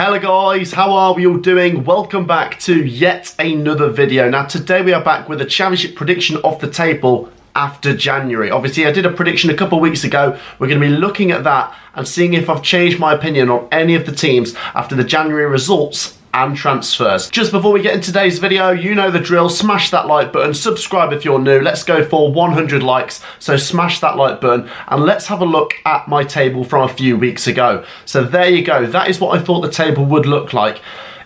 Hello guys, how are we all doing? Welcome back to yet another video. Now today we are back with a championship prediction of the table after January. Obviously I did a prediction a couple of weeks ago. We're going to be looking at that and seeing if I've changed my opinion on any of the teams after the January results and transfers. Just before we get into today's video, you know the drill. Smash that like button, subscribe if you're new. Let's go for 100 likes, so smash that like button and let's have a look at my table from a few weeks ago. So there you go, that is what I thought the table would look like.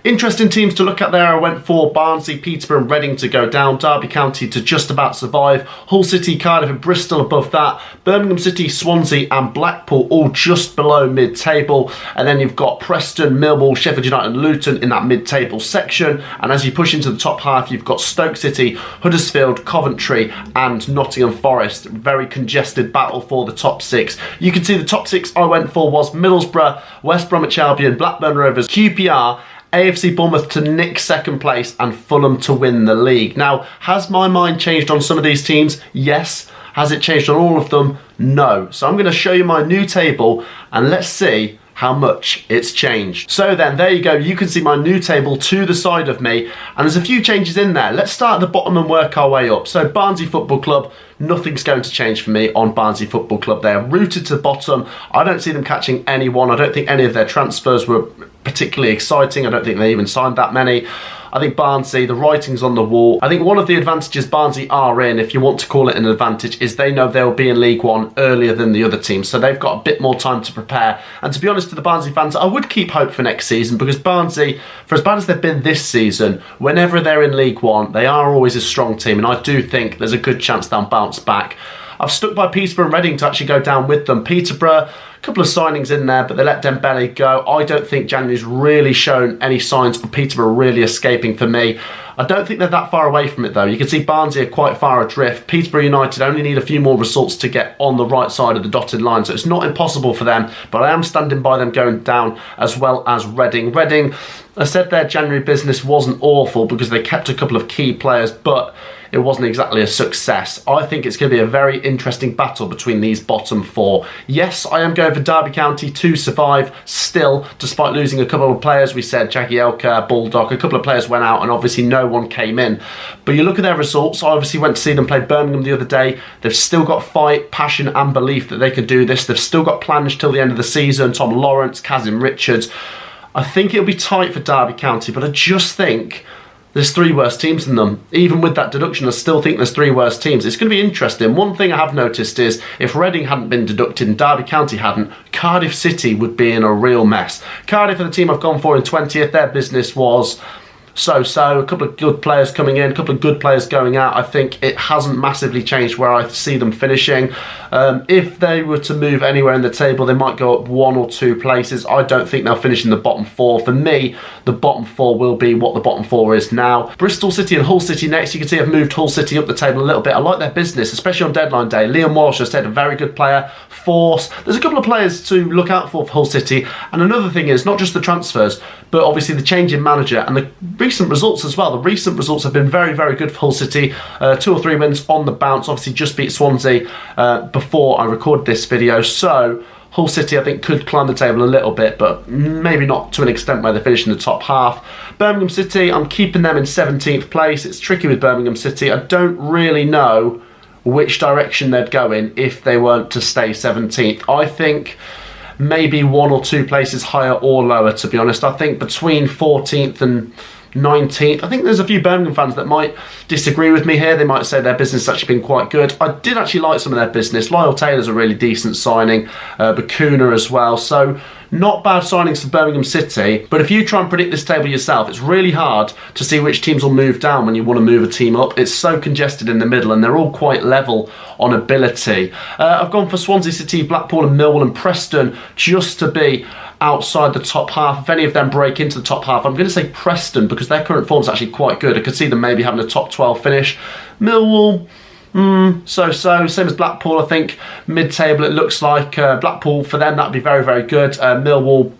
Interesting teams to look at there. I went for Barnsley, Peterborough and Reading to go down, Derby County to just about survive, Hull City, Cardiff and Bristol above that, Birmingham City, Swansea and Blackpool all just below mid-table, and then you've got Preston, Millwall, Sheffield United and Luton in that mid-table section, and as you push into the top half you've got Stoke City, Huddersfield, Coventry and Nottingham Forest. Very congested battle for the top six. You can see the top six I went for was Middlesbrough, West Bromwich Albion, Blackburn Rovers, QPR, AFC Bournemouth to nick second place and Fulham to win the league. Now, has my mind changed on some of these teams? Yes. Has it changed on all of them? No. So I'm going to show you my new table and let's see how much it's changed. So then, there you go. You can see my new table to the side of me and there's a few changes in there. Let's start at the bottom and work our way up. So Barnsley Football Club, nothing's going to change for me on Barnsley Football Club. They're rooted to the bottom. I don't see them catching anyone. I don't think any of their transfers were particularly exciting. I don't think they even signed that many. I think Barnsley, the writing's on the wall. I think one of the advantages Barnsley are in, if you want to call it an advantage, is they know they'll be in League One earlier than the other teams, so they've got a bit more time to prepare. And to be honest to the Barnsley fans, I would keep hope for next season, because Barnsley, for as bad as they've been this season, whenever they're in League One, they are always a strong team, and I do think there's a good chance they'll bounce back. I've stuck by Peterborough and Reading to actually go down with them. Peterborough, a couple of signings in there, but they let Dembele go. I don't think January's really shown any signs of Peterborough really escaping for me. I don't think they're that far away from it though. You can see Barnsley are quite far adrift. Peterborough United only need a few more results to get on the right side of the dotted line, so it's not impossible for them, but I am standing by them going down, as well as Reading. Reading, I said their January business wasn't awful because they kept a couple of key players, but it wasn't exactly a success. I think it's going to be a very interesting battle between these bottom four. Yes, I am going for Derby County to survive still, despite losing a couple of players. We said Jagielka, Baldock, a couple of players went out and obviously no one came in. But you look at their results, I obviously went to see them play Birmingham the other day. They've still got fight, passion and belief that they can do this. They've still got plans till the end of the season. Tom Lawrence, Kazim Richards. I think it'll be tight for Derby County, but I just think there's three worse teams than them. Even with that deduction, I still think there's three worse teams. It's going to be interesting. One thing I have noticed is if Reading hadn't been deducted and Derby County hadn't, Cardiff City would be in a real mess. Cardiff are the team I've gone for in 20th. Their business was so-so. A couple of good players coming in, a couple of good players going out. I think it hasn't massively changed where I see them finishing. If they were to move anywhere in the table, they might go up one or two places. I don't think they'll finish in the bottom four. For me, the bottom four will be what the bottom four is now. Bristol City and Hull City next. You can see I've moved Hull City up the table a little bit. I like their business, especially on deadline day. Liam Walsh, I said, a very good player. Force. There's a couple of players to look out for Hull City. And another thing is not just the transfers, but obviously the change in manager and the recent results as well. The recent results have been very, very good for Hull City. 2 or 3 wins on the bounce. Obviously just beat Swansea before I recorded this video. So Hull City I think could climb the table a little bit, but maybe not to an extent where they finish in the top half. Birmingham City, I'm keeping them in 17th place. It's tricky with Birmingham City. I don't really know which direction they'd go in if they weren't to stay 17th. I think maybe 1 or 2 places higher or lower, to be honest. I think between 14th and 19th. I think there's a few Birmingham fans that might disagree with me here. They might say their business has actually been quite good. I did actually like some of their business. Lyle Taylor's a really decent signing. Bakuna as well. So not bad signings for Birmingham City. But if you try and predict this table yourself, it's really hard to see which teams will move down when you want to move a team up. It's so congested in the middle and they're all quite level on ability. I've gone for Swansea City, Blackpool and Millwall and Preston just to be outside the top half. If any of them break into the top half, I'm going to say Preston because their current form's actually quite good. I could see them maybe having a top 12 finish. Millwall, so-so. Same as Blackpool, I think. Mid-table, it looks like. Blackpool, for them, that'd be very, very good. Millwall,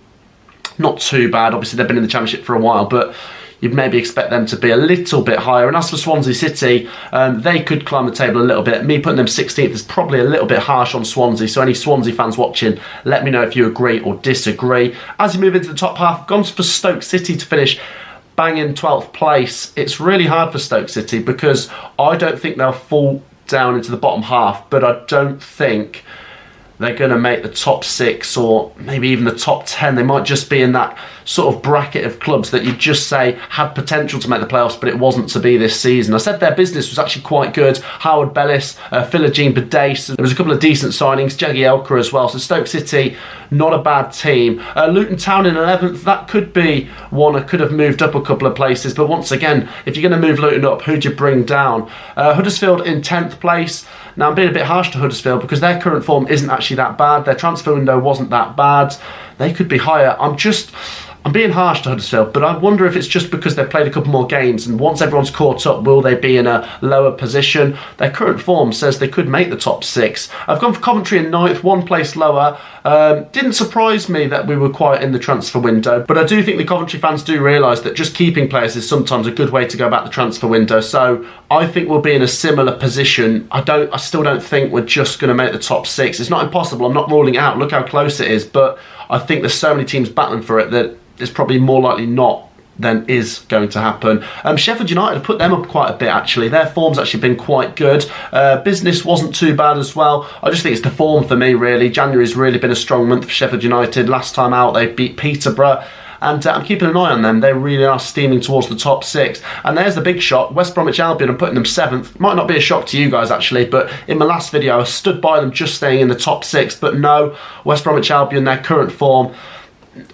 not too bad. Obviously, they've been in the Championship for a while, but you'd maybe expect them to be a little bit higher. And as for Swansea City, they could climb the table a little bit. Me putting them 16th is probably a little bit harsh on Swansea, so any Swansea fans watching, let me know if you agree or disagree. As you move into the top half, I've gone for Stoke City to finish banging 12th place. It's really hard for Stoke City because I don't think they'll fall down into the bottom half, but I don't think they're going to make the top 6 or maybe even the top 10. They might just be in that sort of bracket of clubs that you'd just say had potential to make the playoffs, but it wasn't to be this season. I said their business was actually quite good. Howard Bellis, Philogene Badace, there was a couple of decent signings, Jagielka as well. So Stoke City, not a bad team. Luton Town in 11th, that could be one that could have moved up a couple of places, but once again, if you're going to move Luton up, who'd you bring down? Huddersfield in 10th place. Now, I'm being a bit harsh to Huddersfield because their current form isn't actually that bad. Their transfer window wasn't that bad. They could be higher. I'm being harsh to Huddersfield, but I wonder if it's just because they've played a couple more games, and once everyone's caught up, will they be in a lower position? Their current form says they could make the top 6. I've gone for Coventry in 9th, one place lower. Didn't surprise me that we were quiet in the transfer window, but I do think the Coventry fans do realise that just keeping players is sometimes a good way to go about the transfer window. So I think we'll be in a similar position. I still don't think we're just going to make the top 6. It's not impossible. I'm not ruling it out. Look how close it is, but I think there's so many teams battling for it that it's probably more likely not than is going to happen. Sheffield United have put them up quite a bit actually. Their form's actually been quite good. Business wasn't too bad as well. I just think it's the form for me really. January's really been a strong month for Sheffield United. Last time out they beat Peterborough. And I'm keeping an eye on them. They really are steaming towards the top 6. And there's the big shock. West Bromwich Albion, I'm putting them 7th. Might not be a shock to you guys actually, but in my last video I stood by them just staying in the top 6. But no, West Bromwich Albion, their current form,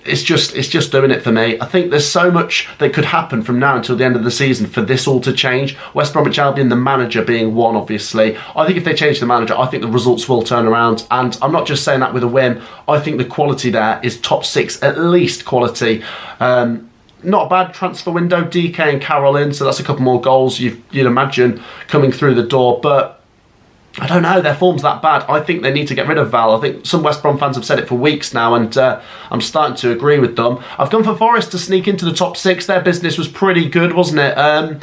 it's just doing it for me. I think there's so much that could happen from now until the end of the season for this all to change. West Bromwich Albion, the manager being one, obviously. I think if they change the manager, I think the results will turn around. And I'm not just saying that with a whim. I think the quality there is top 6, at least quality. Not a bad transfer window. DK and Carroll in, so that's a couple more goals you'd imagine coming through the door. But I don't know, their form's that bad. I think they need to get rid of Val. I think some West Brom fans have said it for weeks now, and I'm starting to agree with them. I've gone for Forest to sneak into the top 6. Their business was pretty good, wasn't it?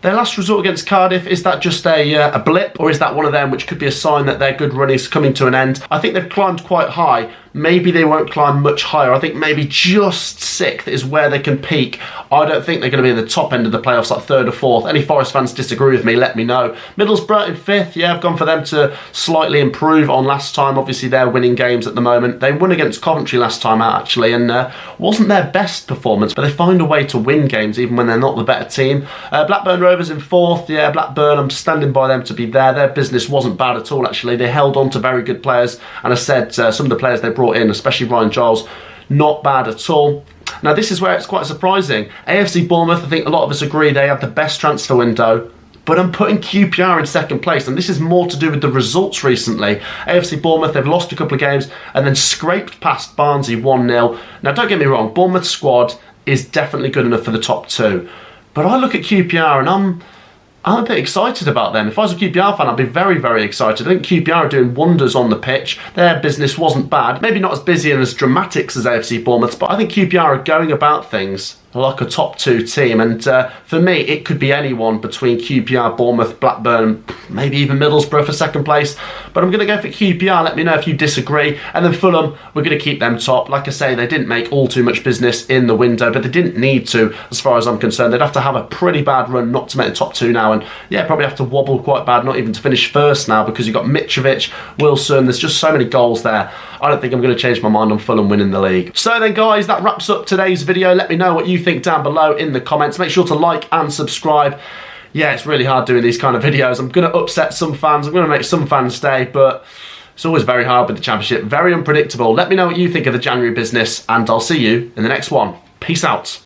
Their last result against Cardiff, is that just a blip, or is that one of them which could be a sign that their good run is coming to an end? I think they've climbed quite high. Maybe they won't climb much higher. I think maybe just 6th is where they can peak. I don't think they're going to be in the top end of the playoffs, like 3rd or 4th. Any Forest fans disagree with me, let me know. Middlesbrough in 5th. Yeah, I've gone for them to slightly improve on last time. Obviously, they're winning games at the moment. They won against Coventry last time out, actually, and wasn't their best performance, but they find a way to win games even when they're not the better team. Blackburn Rovers in 4th. Yeah, Blackburn, I'm standing by them to be there. Their business wasn't bad at all, actually. They held on to very good players, and I said some of the players they brought in, especially Ryan Giles, not bad at all. Now this is where it's quite surprising. AFC Bournemouth, I think a lot of us agree they have the best transfer window, but I'm putting QPR in 2nd place, and this is more to do with the results recently. AFC Bournemouth, they've lost a couple of games and then scraped past Barnsley 1-0. Now don't get me wrong, Bournemouth's squad is definitely good enough for the top 2, but I look at QPR and I'm a bit excited about them. If I was a QPR fan, I'd be very, very excited. I think QPR are doing wonders on the pitch. Their business wasn't bad. Maybe not as busy and as dramatic as AFC Bournemouth, but I think QPR are going about things like a top 2 team, and for me it could be anyone between QPR, Bournemouth, Blackburn, maybe even Middlesbrough for 2nd place, but I'm going to go for QPR. Let me know if you disagree. And then Fulham, we're going to keep them top. Like I say, they didn't make all too much business in the window, but they didn't need to as far as I'm concerned. They'd have to have a pretty bad run not to make the top 2 now, and yeah, probably have to wobble quite bad not even to finish 1st now, because you've got Mitrovic, Wilson, there's just so many goals there. I don't think I'm going to change my mind on Fulham winning the league. So then guys, that wraps up today's video. Let me know what you think down below in the comments. Make sure to like and subscribe. Yeah, it's really hard doing these kind of videos. I'm going to upset some fans. I'm going to make some fans stay, but it's always very hard with the Championship. Very unpredictable. Let me know what you think of the January business, and I'll see you in the next one. Peace out.